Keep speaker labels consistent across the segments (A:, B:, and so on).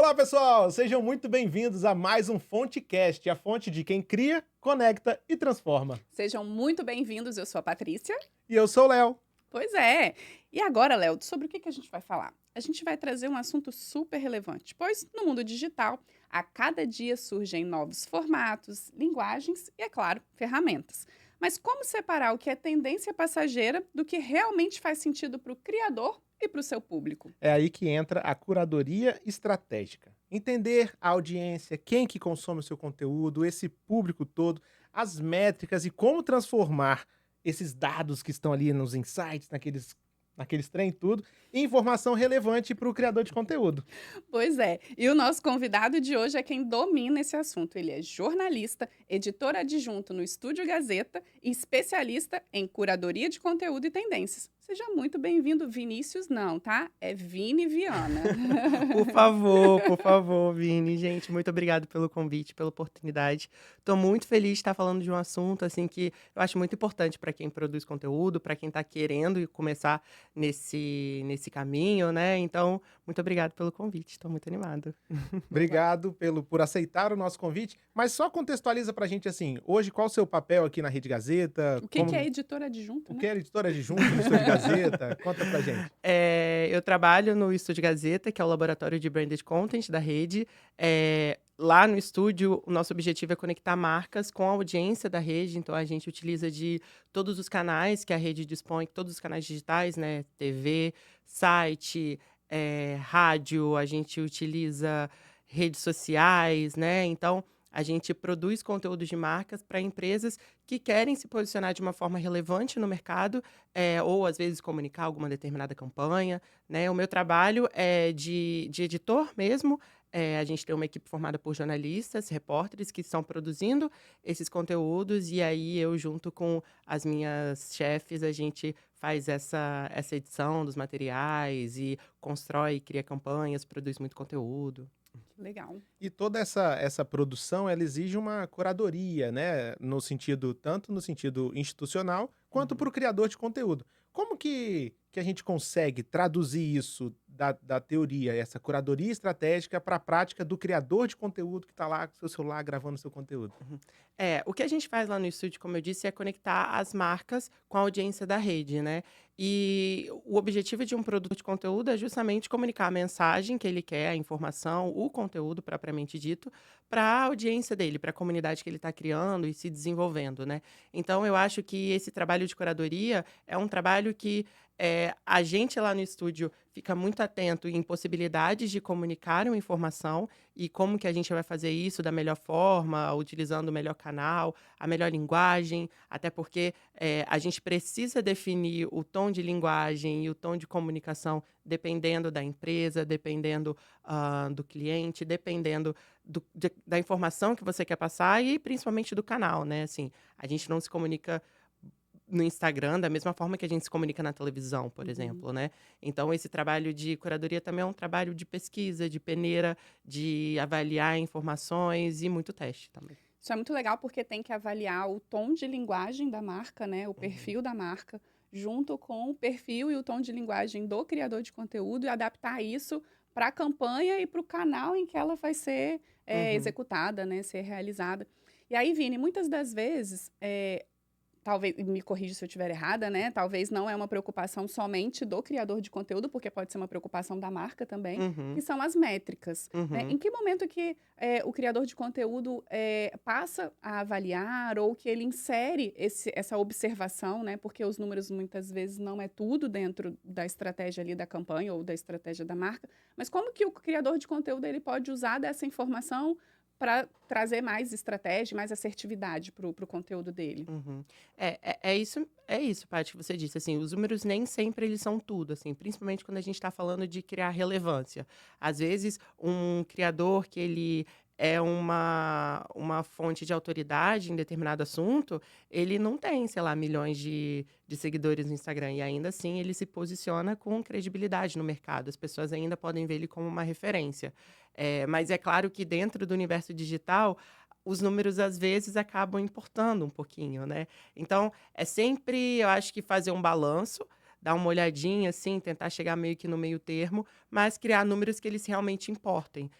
A: Olá, pessoal! Sejam muito bem-vindos a mais um FonteCast, a fonte de quem cria, conecta e transforma.
B: Sejam muito bem-vindos, eu sou a Patrícia.
A: E eu sou o Léo.
B: Pois é. E agora, Léo, sobre o que a gente vai falar? A gente vai trazer um assunto super relevante, pois no mundo digital, a cada dia surgem novos formatos, linguagens e, é claro, ferramentas. Mas como separar o que é tendência passageira do que realmente faz sentido para o criador e para o seu público?
A: É aí que entra a curadoria estratégica. Entender a audiência, quem que consome o seu conteúdo, esse público todo, as métricas e como transformar esses dados que estão ali nos insights, naqueles trem tudo, em informação relevante para o criador de conteúdo.
B: Pois é. E o nosso convidado de hoje é quem domina esse assunto. Ele é jornalista, editor adjunto no Estúdio Gazeta e especialista em curadoria de conteúdo e tendências. Seja muito bem-vindo, Vinícius, não, tá? É Vini Viana.
C: Por favor, Vini. Gente, muito obrigado pelo convite, pela oportunidade. Estou muito feliz de estar falando de um assunto assim que eu acho muito importante para quem produz conteúdo, para quem está querendo começar nesse caminho, né? Então, muito obrigado pelo convite. Estou muito animado.
A: Obrigado por aceitar o nosso convite, mas só contextualiza pra gente assim, hoje qual o seu papel aqui na Rede Gazeta,
B: O que é editor adjunto,
A: o
B: né?
A: que é editora adjunto no Estúdio Gazeta, conta pra gente.
C: Eu trabalho no Estúdio Gazeta, que é o laboratório de branded content da rede. Lá no estúdio, o nosso objetivo é conectar marcas com a audiência da rede. Então, a gente utiliza de todos os canais que a rede dispõe, todos os canais digitais, né? TV, site, rádio, a gente utiliza redes sociais, né? Então, a gente produz conteúdos de marcas para empresas que querem se posicionar de uma forma relevante no mercado, ou às vezes comunicar alguma determinada campanha, né? O meu trabalho é de editor mesmo. A gente tem uma equipe formada por jornalistas, repórteres que estão produzindo esses conteúdos, e aí eu, junto com as minhas chefes, a gente faz essa edição dos materiais e constrói, cria campanhas, produz muito conteúdo.
B: Legal.
A: E toda essa produção, ela exige uma curadoria, né, no sentido tanto no sentido institucional, quanto para
C: Uhum.
A: o criador de conteúdo. Como que a gente consegue traduzir isso da teoria, essa curadoria estratégica para a prática do criador de conteúdo que está lá com o seu celular gravando seu conteúdo?
C: Uhum. O que a gente faz lá no estúdio, como eu disse, é conectar as marcas com a audiência da rede, né? E o objetivo de um produto de conteúdo é justamente comunicar a mensagem que ele quer, a informação, o conteúdo propriamente dito, para a audiência dele, para a comunidade que ele está criando e se desenvolvendo, né? Então, eu acho que esse trabalho de curadoria é um trabalho que a gente lá no estúdio fica muito atento em possibilidades de comunicar uma informação e como que a gente vai fazer isso da melhor forma, utilizando o melhor canal, a melhor linguagem, até porque a gente precisa definir o tom de linguagem e o tom de comunicação dependendo da empresa, dependendo do cliente, dependendo da informação que você quer passar e principalmente do canal, né? Assim, a gente não se comunica no Instagram da mesma forma que a gente se comunica na televisão, por
B: Uhum.
C: exemplo, né. Então esse trabalho de curadoria também é um trabalho de pesquisa, de peneira, de avaliar informações e muito teste também.
B: Isso é muito legal porque tem que avaliar o tom de linguagem da marca, né, o
C: Uhum,
B: perfil da marca, junto com o perfil e o tom de linguagem do criador de conteúdo e adaptar isso para a campanha e para o canal em que ela vai ser
C: uhum.
B: executada, né, ser realizada. E aí, Vini, muitas das vezes, talvez, me corrija se eu estiver errada, né? Talvez não é uma preocupação somente do criador de conteúdo, porque pode ser uma preocupação da marca também, que
C: Uhum,
B: são as métricas, né?
C: uhum.
B: Em que momento que o criador de conteúdo passa a avaliar ou que ele insere essa observação, né? Porque os números muitas vezes não é tudo dentro da estratégia ali da campanha ou da estratégia da marca, mas como que o criador de conteúdo ele pode usar dessa informação para trazer mais estratégia, mais assertividade para o conteúdo dele?
C: Uhum. É isso, Paty, que você disse, assim, os números nem sempre eles são tudo, assim, principalmente quando a gente está falando de criar relevância. Às vezes, um criador que ele é uma fonte de autoridade em determinado assunto, ele não tem, sei lá, milhões de seguidores no Instagram, e ainda assim ele se posiciona com credibilidade no mercado. As pessoas ainda podem ver ele como uma referência. Mas é claro que dentro do universo digital, os números às vezes acabam importando um pouquinho, né. Então, é sempre, eu acho que fazer um balanço, dar uma olhadinha, assim, tentar chegar meio que no meio termo, mas criar números que eles realmente importem.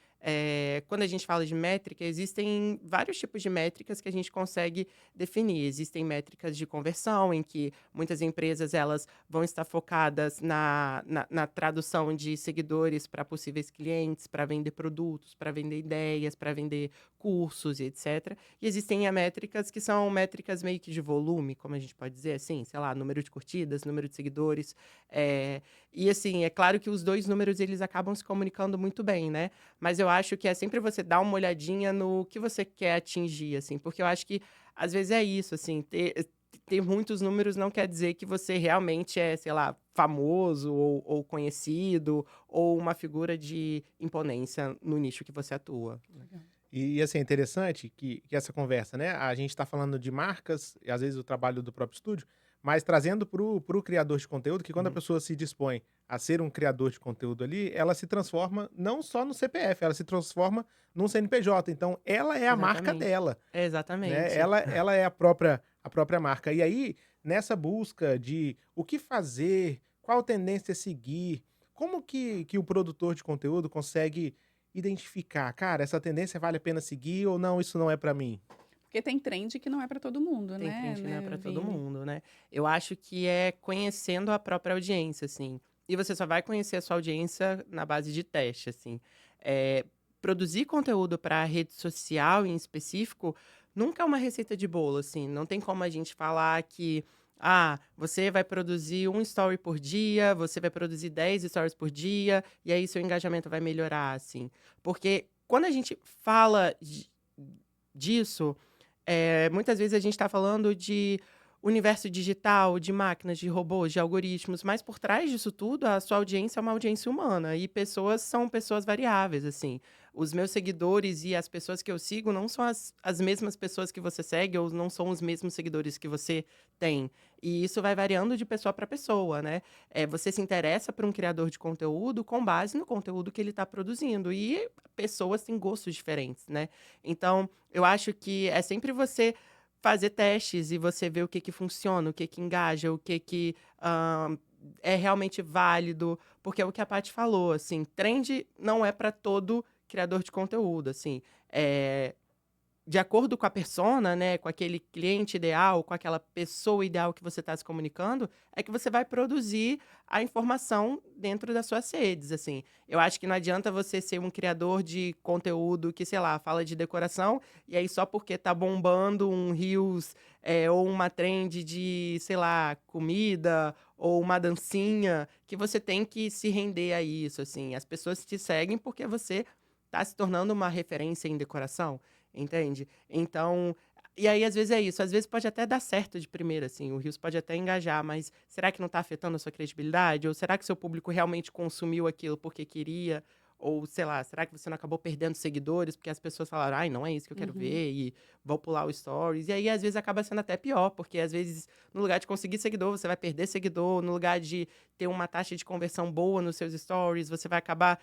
C: Quando a gente fala de métrica, existem vários tipos de métricas que a gente consegue definir. Existem métricas de conversão, em que muitas empresas elas vão estar focadas na tradução de seguidores para possíveis clientes, para vender produtos, para vender ideias, para vender cursos e etc. E existem métricas que são métricas meio que de volume, como a gente pode dizer assim, sei lá, número de curtidas, número de seguidores. E assim, é claro que os dois números eles acabam se comunicando muito bem, né? Mas eu acho que é sempre você dar uma olhadinha no que você quer atingir, assim, porque eu acho que às vezes é isso, assim, ter muitos números não quer dizer que você realmente é, sei lá, famoso ou conhecido ou uma figura de imponência no nicho que você atua.
B: Legal.
A: E assim, é interessante que essa conversa, né? A gente está falando de marcas, e às vezes o trabalho do próprio estúdio, mas trazendo pro criador de conteúdo, que quando a
C: Uhum.
A: pessoa se dispõe a ser um criador de conteúdo ali, ela se transforma não só no CPF, ela se transforma num CNPJ. Então, ela é a marca
C: Exatamente.
A: dela, né?
C: Exatamente.
A: Ela é a própria marca. E aí, nessa busca de o que fazer, qual tendência seguir, como que o produtor de conteúdo consegue identificar, cara, essa tendência vale a pena seguir ou não, isso não é pra mim?
B: Porque tem trend que não é para todo mundo,
C: Tem
B: né,
C: trend que não é
B: né,
C: para todo
B: Vini?
C: mundo, né. Eu acho que é conhecendo a própria audiência, assim. E você só vai conhecer a sua audiência na base de teste, assim. Eh, Produzir conteúdo para rede social, em específico, nunca é uma receita de bolo, assim. Não tem como a gente falar que, você vai produzir 1 story por dia, você vai produzir 10 stories por dia, e aí seu engajamento vai melhorar, assim. Porque quando a gente fala disso, muitas vezes a gente está falando de universo digital, de máquinas, de robôs, de algoritmos, mas por trás disso tudo, a sua audiência é uma audiência humana e pessoas são pessoas variáveis, assim. Os meus seguidores e as pessoas que eu sigo não são as mesmas pessoas que você segue ou não são os mesmos seguidores que você tem. E isso vai variando de pessoa para pessoa, né? Você se interessa por um criador de conteúdo com base no conteúdo que ele está produzindo. E pessoas têm gostos diferentes, né? Então, eu acho que é sempre você fazer testes e você ver o que funciona, o que engaja, o que é realmente válido, porque é o que a Paty falou, assim, trend não é para todo criador de conteúdo, assim, eh de acordo com a persona, né, com aquele cliente ideal, com aquela pessoa ideal que você está se comunicando, é que você vai produzir a informação dentro das suas redes, assim. Eu acho que não adianta você ser um criador de conteúdo que, sei lá, fala de decoração, e aí só porque tá bombando um reels, ou uma trend de, sei lá, comida, ou uma dancinha, que você tem que se render a isso, assim. As pessoas te seguem porque você tá se tornando uma referência em decoração. Entende? Então, e aí às vezes é isso, às vezes pode até dar certo de primeira, assim, o Reels pode até engajar, mas será que não está afetando a sua credibilidade? Ou será que seu público realmente consumiu aquilo porque queria? Ou, sei lá, será que você não acabou perdendo seguidores porque as pessoas falaram, ai, não é isso que eu quero
B: Uhum.
C: ver, e vou pular o stories. E aí, às vezes, acaba sendo até pior, porque às vezes, no lugar de conseguir seguidor, você vai perder seguidor, no lugar de ter uma taxa de conversão boa nos seus stories, você vai acabar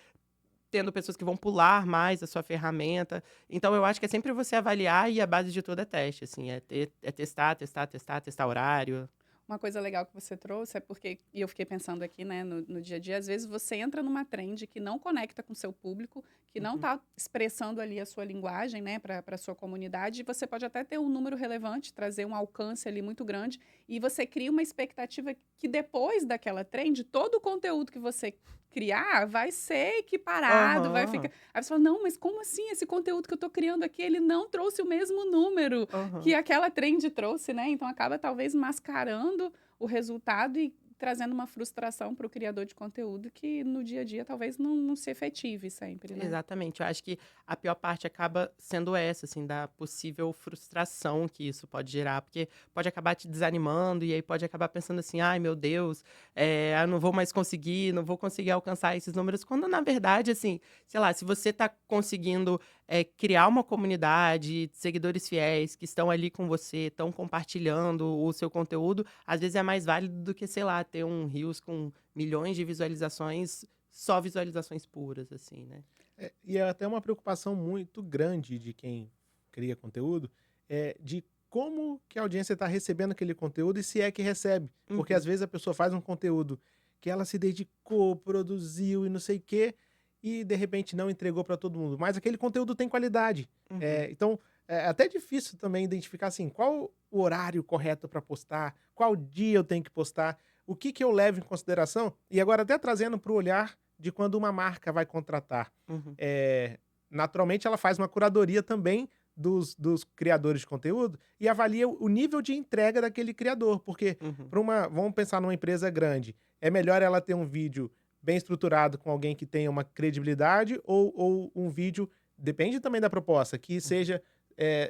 C: tendo pessoas que vão pular mais a sua ferramenta. Então eu acho que é sempre você avaliar e a base de tudo é teste, assim, testar horário.
B: Uma coisa legal que você trouxe é porque, e eu fiquei pensando aqui, né, no dia a dia, às vezes você entra numa trend que não conecta com o seu público, que não
C: Uhum.
B: está expressando ali a sua linguagem, né, para a sua comunidade, e você pode até ter um número relevante, trazer um alcance ali muito grande, e você cria uma expectativa que depois daquela trend, todo o conteúdo que você criar vai ser equiparado, vai ficar.
C: Aham,
B: Aí você fala, não, mas como assim? Esse conteúdo que eu estou criando aqui, ele não trouxe o mesmo número que
C: aham.
B: aquela trend trouxe, né? Então acaba talvez mascarando o resultado e trazendo uma frustração para o criador de conteúdo que no dia a dia talvez não se efetive sempre, né?
C: Exatamente. Eu acho que a pior parte acaba sendo essa, assim, da possível frustração que isso pode gerar, porque pode acabar te desanimando e aí pode acabar pensando assim, ai meu Deus, eu não vou mais conseguir, não vou conseguir alcançar esses números, quando na verdade, assim, sei lá, se você está conseguindo criar uma comunidade, de seguidores fiéis que estão ali com você, estão compartilhando o seu conteúdo, às vezes é mais válido do que, sei lá, ter um Reels com milhões de visualizações, só visualizações puras, assim, né?
A: E é até uma preocupação muito grande de quem cria conteúdo, de como que a audiência está recebendo aquele conteúdo e se é que recebe. Porque às
C: Uhum.
A: vezes a pessoa faz um conteúdo que ela se dedicou, produziu e não sei o quê, e de repente não entregou para todo mundo, mas aquele conteúdo tem qualidade.
C: Uhum.
A: Então, é até difícil também identificar assim, qual o horário correto para postar, qual dia eu tenho que postar, o que que eu levo em consideração, e agora até trazendo para o olhar de quando uma marca vai contratar.
C: Uhum.
A: Eh, naturalmente ela faz uma curadoria também dos criadores de conteúdo e avalia o nível de entrega daquele criador, porque
C: Uhum.
A: para uma vamos pensar numa empresa grande, é melhor ela ter um vídeo bem estruturado com alguém que tenha uma credibilidade ou um vídeo, depende também da proposta, que
C: Uhum.
A: seja,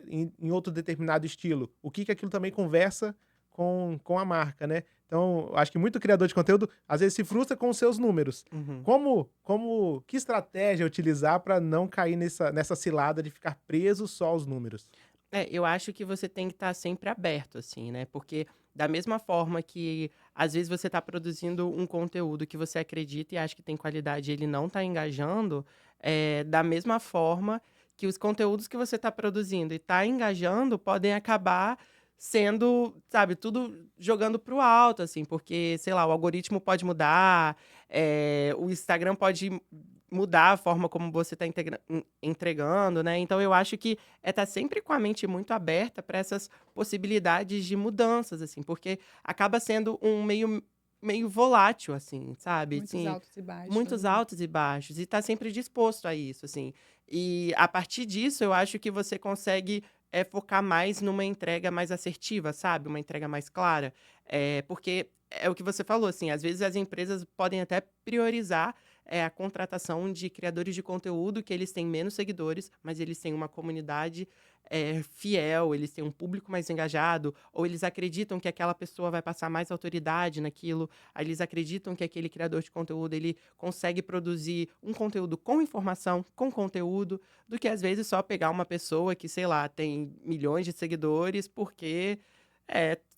A: em outro determinado estilo. O que que aquilo também conversa com a marca, né. Então, acho que muito criador de conteúdo, às vezes, se frustra com os seus números.
C: Uhum.
A: Que estratégia utilizar para não cair nessa cilada de ficar preso só aos números?
C: É, eu acho que você tem que estar sempre aberto, assim, né? Porque da mesma forma que às vezes você está produzindo um conteúdo que você acredita e acha que tem qualidade e ele não está engajando, da mesma forma que os conteúdos que você está produzindo e está engajando podem acabar sendo, sabe, tudo jogando pro alto, assim, porque, sei lá, o algoritmo pode mudar, o Instagram pode mudar a forma como você está entregando, né? Então eu acho que estar sempre com a mente muito aberta para essas possibilidades de mudanças, assim, porque acaba sendo um meio volátil, assim, sabe?
B: Muitos
C: Assim,
B: altos e baixos,
C: muitos
B: né?
C: altos e baixos, e tá sempre disposto a isso, assim. E a partir disso, eu acho que você consegue focar mais numa entrega mais assertiva, sabe? Uma entrega mais clara. Porque é o que você falou, assim, às vezes as empresas podem até priorizar a contratação de criadores de conteúdo que eles têm menos seguidores, mas eles têm uma comunidade fiel, eles têm um público mais engajado, ou eles acreditam que aquela pessoa vai passar mais autoridade naquilo, aí eles acreditam que aquele criador de conteúdo ele consegue produzir um conteúdo com informação, com conteúdo, do que às vezes só pegar uma pessoa que, sei lá, tem milhões de seguidores porque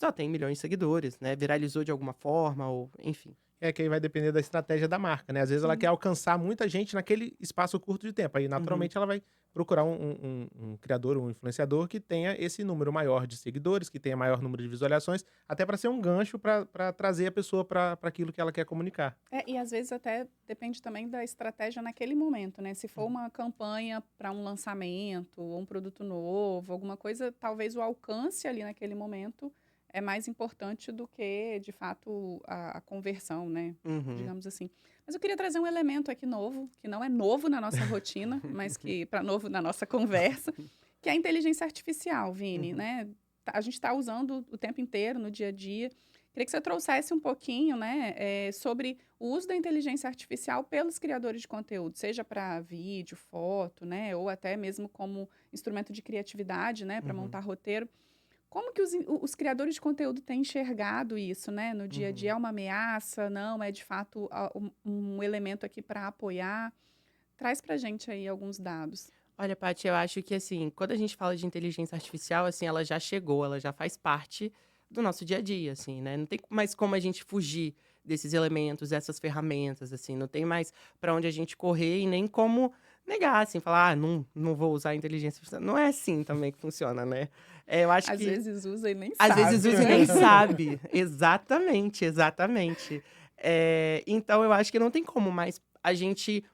C: só tem milhões de seguidores, né? Viralizou de alguma forma, ou enfim.
A: É que aí vai depender da estratégia da marca, né. Às vezes ela quer
B: Sim.
A: alcançar muita gente naquele espaço curto de tempo, aí
C: Uhum.
A: naturalmente ela vai procurar um criador, um influenciador que tenha esse número maior de seguidores, que tenha maior número de visualizações, até para ser um gancho para trazer a pessoa para aquilo que ela quer comunicar.
B: E às vezes até depende também da estratégia naquele momento, né? Se for
C: Uhum.
B: uma campanha para um lançamento, ou um produto novo, alguma coisa, talvez o alcance ali naquele momento é mais importante do que, de fato, a conversão, né?
C: Uhum.
B: Digamos assim. Mas eu queria trazer um elemento aqui novo, que não é novo na nossa rotina, mas que para novo na nossa conversa, que é a inteligência artificial, Vini,
C: Uhum.
B: né? A gente está usando o tempo inteiro no dia a dia. Queria que você trouxesse um pouquinho, né, sobre o uso da inteligência artificial pelos criadores de conteúdo, seja para vídeo, foto, né, ou até mesmo como instrumento de criatividade, né, para
C: Uhum.
B: montar roteiro. Como que os criadores de conteúdo têm enxergado isso, né, no dia a dia?
C: Uhum.
B: É uma ameaça? Não, é de fato um elemento aqui para apoiar? Traz para a gente aí alguns dados.
C: Olha, Paty, eu acho que, assim, quando a gente fala de inteligência artificial, assim, ela já chegou, ela já faz parte do nosso dia a dia, assim, né? Não tem mais como a gente fugir desses elementos, dessas ferramentas, assim, não tem mais para onde a gente correr e nem como negar, assim, falar, não vou usar a inteligência artificial. Não é assim também que funciona, né? Eu acho
B: Às
C: que
B: vezes usa e nem
C: às vezes
B: sabe,
C: usa e
B: né?
C: nem sabe. Exatamente, exatamente. Então eu acho que não tem como mais a gente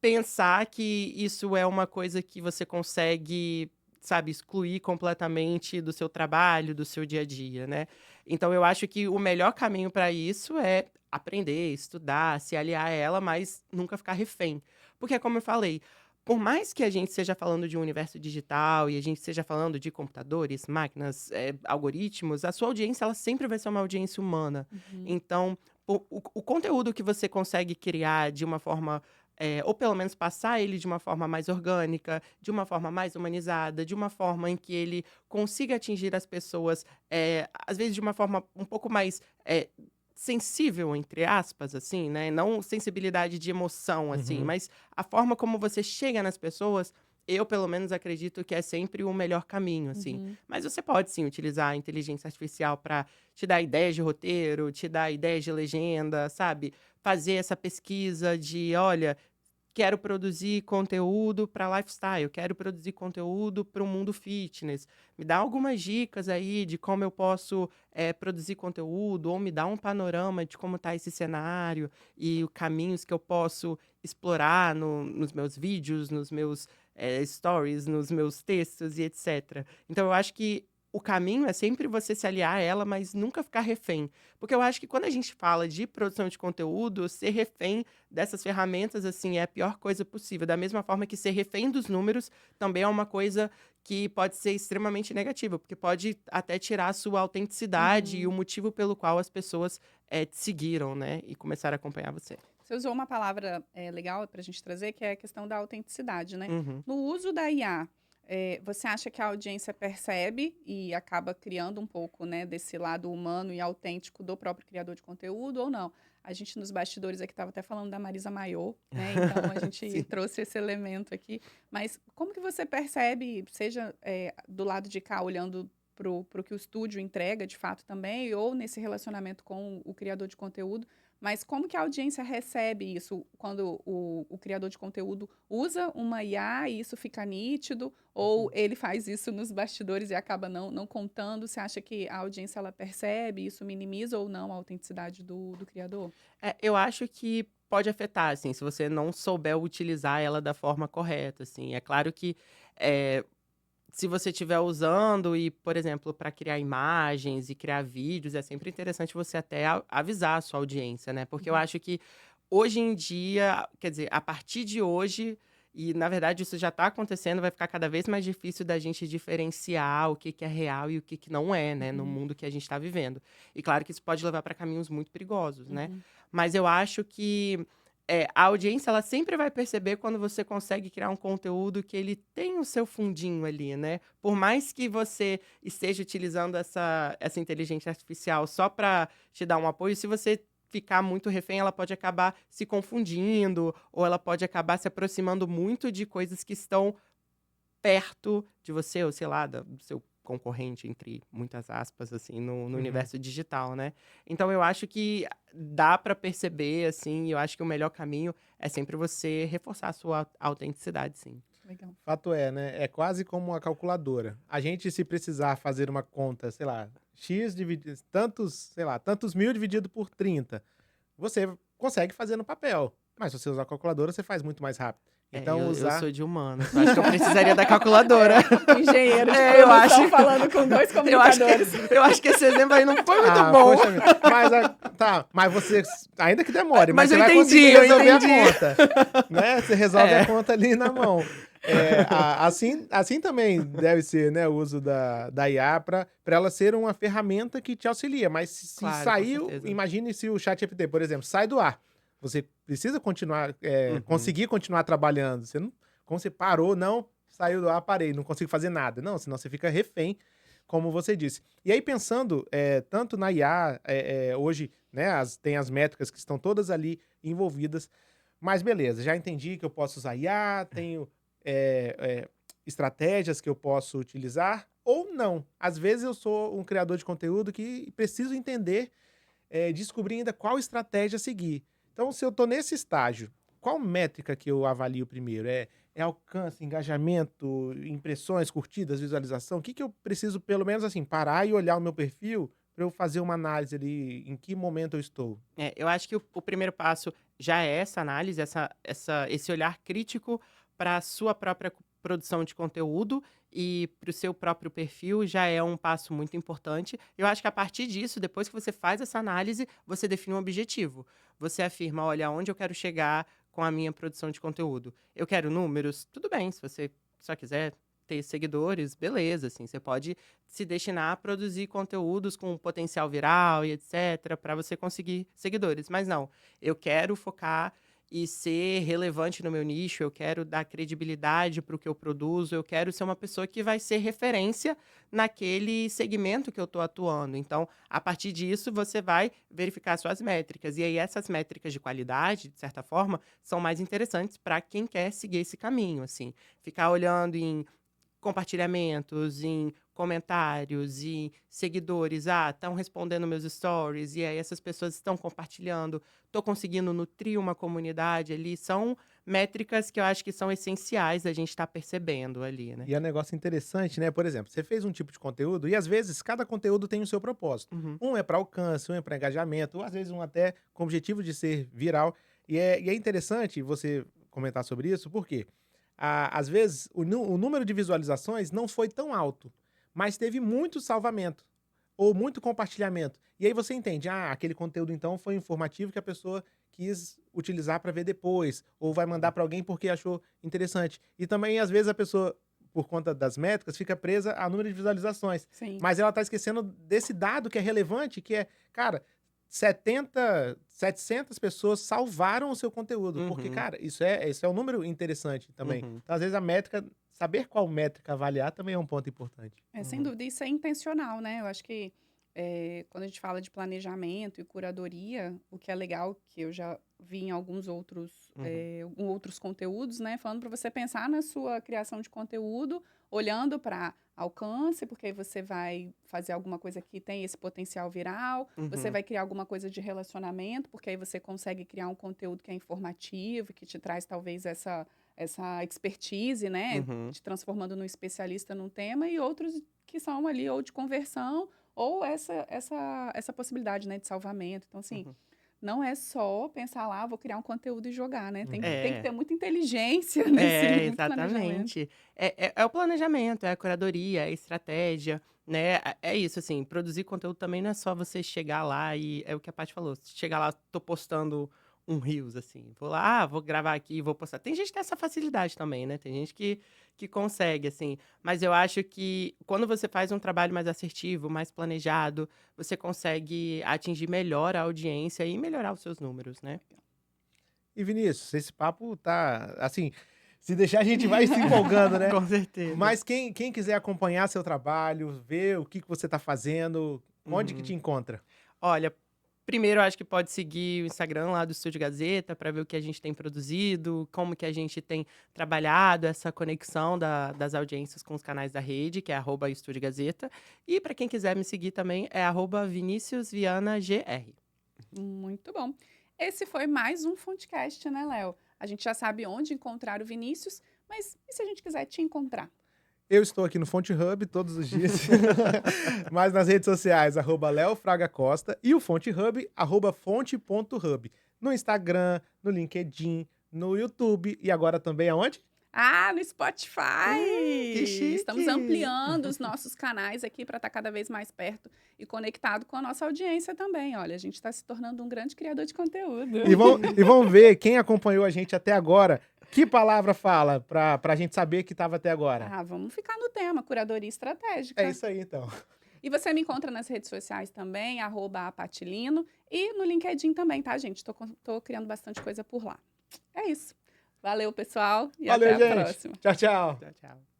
C: pensar que isso é uma coisa que você consegue, sabe, excluir completamente do seu trabalho, do seu dia a dia, né. Então eu acho que o melhor caminho para isso é aprender, estudar, se aliar a ela, mas nunca ficar refém. Porque é como eu falei, por mais que a gente esteja falando de um universo digital e a gente esteja falando de computadores, máquinas, algoritmos, a sua audiência ela sempre vai ser uma audiência humana.
B: Uhum.
C: Então, o conteúdo que você consegue criar de uma forma ou pelo menos passar ele de uma forma mais orgânica, de uma forma mais humanizada, de uma forma em que ele consiga atingir as pessoas, às vezes de uma forma um pouco mais sensível, entre aspas, assim, né? Não sensibilidade de emoção, assim,
A: Uhum.
C: mas a forma como você chega nas pessoas, eu pelo menos acredito que é sempre o melhor caminho, assim.
B: Uhum.
C: Mas você pode sim utilizar a inteligência artificial para te dar ideias de roteiro, te dar ideias de legenda, sabe? Fazer essa pesquisa de, olha, quero produzir conteúdo para lifestyle, quero produzir conteúdo para o mundo fitness. Me dá algumas dicas aí de como eu posso produzir conteúdo, ou me dá um panorama de como está esse cenário e os caminhos que eu posso explorar nos meus vídeos, nos meus stories, nos meus textos e etc. Então, eu acho que o caminho é sempre você se aliar a ela, mas nunca ficar refém. Porque eu acho que quando a gente fala de produção de conteúdo, ser refém dessas ferramentas, assim, é a pior coisa possível. Da mesma forma que ser refém dos números também é uma coisa que pode ser extremamente negativa, porque pode até tirar a sua autenticidade e o motivo pelo qual as pessoas te seguiram, né? E começaram a acompanhar você.
B: Você usou uma palavra legal para a gente trazer, que é a questão da autenticidade, né?
C: Uhum.
B: No uso da IA, você acha que a audiência percebe e acaba criando um pouco, né, desse lado humano e autêntico do próprio criador de conteúdo ou não? A gente, nos bastidores aqui, estava até falando da Marisa Maiô, né? Então, a gente
C: Sim.
B: trouxe esse elemento aqui. Mas como que você percebe, seja do lado de cá, olhando para o que o estúdio entrega, de fato, também, ou nesse relacionamento com o criador de conteúdo, mas como que a audiência recebe isso quando o criador de conteúdo usa uma IA e isso fica nítido, ou ele faz isso nos bastidores e acaba não contando? Você acha que a audiência ela percebe, isso minimiza ou não a autenticidade do criador?
C: Eu acho que pode afetar, assim, se você não souber utilizar ela da forma correta, assim. É claro que se você estiver usando e, por exemplo, para criar imagens e criar vídeos, é sempre interessante você até avisar a sua audiência, né? Porque eu acho que hoje em dia, quer dizer, a partir de hoje, e na verdade isso já está acontecendo, vai ficar cada vez mais difícil da gente diferenciar o que é real e o que não é, né? No mundo que a gente está vivendo. E claro que isso pode levar para caminhos muito perigosos, né? Mas eu acho que a audiência, ela sempre vai perceber quando você consegue criar um conteúdo que ele tem o seu fundinho ali, né? Por mais que você esteja utilizando essa inteligência artificial só para te dar um apoio, se você ficar muito refém, ela pode acabar se confundindo, ou ela pode acabar se aproximando muito de coisas que estão perto de você, ou sei lá, do seu concorrente, entre muitas aspas, assim, no universo digital, né? Então, eu acho que dá para perceber, assim, e eu acho que o melhor caminho é sempre você reforçar a sua autenticidade, sim.
B: Legal.
A: Fato é, né? É quase como uma calculadora. A gente, se precisar fazer uma conta, sei lá, X dividido, tantos, sei lá, tantos mil dividido por 30, você consegue fazer no papel. Mas se você usar a calculadora, você faz muito mais rápido. Então,
C: eu sou de humanas. Acho que eu precisaria da calculadora.
B: Engenheiro de
C: eu
B: produção
C: acho.
B: falando com dois comunicadores.
C: Eu acho que esse exemplo aí não foi muito bom.
A: Poxa vida. Mas você, ainda que demore, mas
C: eu
A: você vai
C: entendi,
A: conseguir
C: eu
A: resolver
C: entendi.
A: a conta. Né? Você resolve a conta ali na mão. Assim também deve ser, né, o uso da IA para ela ser uma ferramenta que te auxilia. Mas se
C: Claro, com
A: saiu,
C: certeza.
A: imagine se o ChatGPT, por exemplo, sai do ar. Você precisa continuar, conseguir continuar trabalhando. Você não, como você parou, não, saiu do ar, parei, não consigo fazer nada. Não, senão você fica refém, como você disse. E aí, pensando tanto na IA, hoje, né, tem as métricas que estão todas ali envolvidas. Mas beleza, já entendi que eu posso usar IA, tenho estratégias que eu posso utilizar, ou não. Às vezes eu sou um criador de conteúdo que preciso entender, descobrir ainda qual estratégia seguir. Então, se eu estou nesse estágio, qual métrica que eu avalio primeiro? É alcance, engajamento, impressões, curtidas, visualização? O que eu preciso, pelo menos assim, parar e olhar o meu perfil para eu fazer uma análise ali, em que momento eu estou?
C: Eu acho que o primeiro passo já é essa análise, esse olhar crítico para a sua própria produção de conteúdo e para o seu próprio perfil já é um passo muito importante. Eu acho que a partir disso, depois que você faz essa análise, você define um objetivo. Você afirma, olha, onde eu quero chegar com a minha produção de conteúdo. Eu quero números? Tudo bem, se você só quiser ter seguidores, beleza, assim, você pode se destinar a produzir conteúdos com potencial viral e etc, para você conseguir seguidores. Mas não, eu quero focar e ser relevante no meu nicho, eu quero dar credibilidade para o que eu produzo, eu quero ser uma pessoa que vai ser referência naquele segmento que eu estou atuando. Então, a partir disso, você vai verificar suas métricas. E aí, essas métricas de qualidade, de certa forma, são mais interessantes para quem quer seguir esse caminho, assim. Ficar olhando em compartilhamentos, em comentários e seguidores, estão respondendo meus stories, e aí essas pessoas estão compartilhando, estou conseguindo nutrir uma comunidade ali, são métricas que eu acho que são essenciais a gente estar percebendo ali, né?
A: E é um negócio interessante, né? Por exemplo, você fez um tipo de conteúdo e às vezes cada conteúdo tem o seu propósito.
C: Uhum.
A: Um é para alcance, um é para engajamento, ou às vezes um até com o objetivo de ser viral. E é interessante você comentar sobre isso, porque às vezes o número de visualizações não foi tão alto, mas teve muito salvamento ou muito compartilhamento. E aí você entende, aquele conteúdo então foi informativo que a pessoa quis utilizar para ver depois, ou vai mandar para alguém porque achou interessante. E também, às vezes, a pessoa, por conta das métricas, fica presa a número de visualizações.
B: Sim.
A: Mas ela tá esquecendo desse dado que é relevante, que é, cara, 700 pessoas salvaram o seu conteúdo. Porque,
C: Uhum.
A: cara, isso é um número interessante também.
C: Uhum.
A: Então, às vezes, a métrica, saber qual métrica avaliar também é um ponto importante.
B: Sem
C: Uhum.
B: dúvida, isso é intencional, né? Eu acho que quando a gente fala de planejamento e curadoria, o que é legal, que eu já vi em alguns outros conteúdos, né? Falando para você pensar na sua criação de conteúdo, olhando para alcance, porque aí você vai fazer alguma coisa que tem esse potencial viral, você
C: Uhum.
B: vai criar alguma coisa de relacionamento, porque aí você consegue criar um conteúdo que é informativo, que te traz talvez essa expertise, né?
C: Uhum.
B: Te transformando num especialista num tema, e outros que são ali ou de conversão, ou essa possibilidade, né, de salvamento. Então, assim,
C: Uhum.
B: não é só pensar lá, vou criar um conteúdo e jogar, né? Tem que
C: É.
B: ter muita inteligência nesse muito planejamento.
C: Exatamente. É o planejamento, é a curadoria, é a estratégia, né? É isso, assim, produzir conteúdo também não é só você chegar lá e é o que a Paty falou, chegar lá, tô postando um Reels, assim, vou lá, vou gravar aqui e vou postar. Tem gente que tem essa facilidade também, né? Tem gente que consegue, assim. Mas eu acho que quando você faz um trabalho mais assertivo, mais planejado, você consegue atingir melhor a audiência e melhorar os seus números, né?
A: E, Vinícius, esse papo tá, assim, se deixar a gente vai se empolgando, né?
C: Com certeza.
A: Mas quem quiser acompanhar seu trabalho, ver o que você tá fazendo, onde que te
C: Uhum.
A: encontra?
C: Olha, primeiro eu acho que pode seguir o Instagram lá do Estúdio Gazeta para ver o que a gente tem produzido, como que a gente tem trabalhado essa conexão das audiências com os canais da rede, que é @Estúdio Gazeta. E para quem quiser me seguir também é @ViniciusVianaGR.
B: Muito bom. Esse foi mais um Fontecast, né, Léo? A gente já sabe onde encontrar o Vinícius, mas e se a gente quiser te encontrar?
A: Eu estou aqui no Fonte Hub todos os dias, mas nas redes sociais, @LeoFragaCosta e o Fonte Hub, @fonte.hub. No Instagram, no LinkedIn, no YouTube e agora também aonde?
B: No Spotify!
C: Que
B: Estamos
C: chique!
B: ampliando os nossos canais aqui para estar cada vez mais perto e conectado com a nossa audiência também. Olha, a gente está se tornando um grande criador de conteúdo.
A: E vamos ver quem acompanhou a gente até agora. Que palavra fala pra gente saber que estava até agora?
B: Vamos ficar no tema, curadoria estratégica.
A: É isso aí, então.
B: E você me encontra nas redes sociais também, @apatilino, e no LinkedIn também, tá, gente? Tô criando bastante coisa por lá. É isso. Valeu, pessoal, e
A: Valeu,
B: até a
A: gente.
B: próxima.
A: Tchau, tchau.
C: Tchau, tchau.